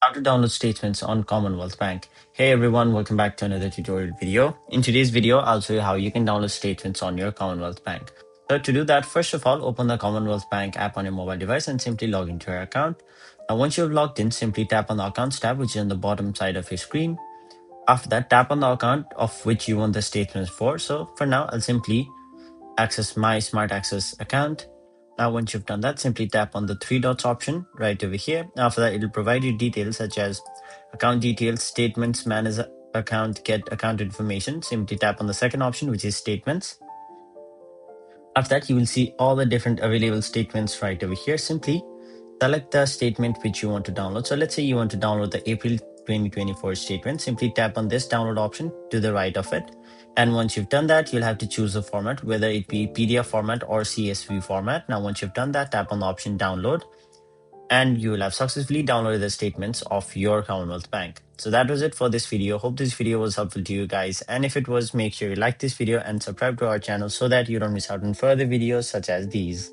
How to download statements on Commonwealth Bank. Hey everyone, welcome back to another tutorial video. In today's video, I'll show you how you can download statements on your Commonwealth Bank. So to do that, first of all, open the Commonwealth Bank app on your mobile device and simply log into your account. Now, once you've logged in, simply tap on the Accounts tab, which is on the bottom side of your screen. After that, tap on the account of which you want the statements for. So for now, I'll simply access my Smart Access account. Now, once you've done that, simply tap on the three dots option right over here. After that, it'll provide you details such as account details, statements, manage account, get account information. Simply tap on the second option, which is statements. After that, you will see all the different available statements right over here. Simply select the statement which you want to download. So let's say you want to download the April 2024 statement. Simply tap on this download option to the right of it. And once you've done that, you'll have to choose a format, whether it be PDF format or CSV format. Now, once you've done that, tap on the option download, and you will have successfully downloaded the statements of your Commonwealth Bank. So that was it for this video. Hope this video was helpful to you guys. And if it was, make sure you like this video and subscribe to our channel so that you don't miss out on further videos such as these.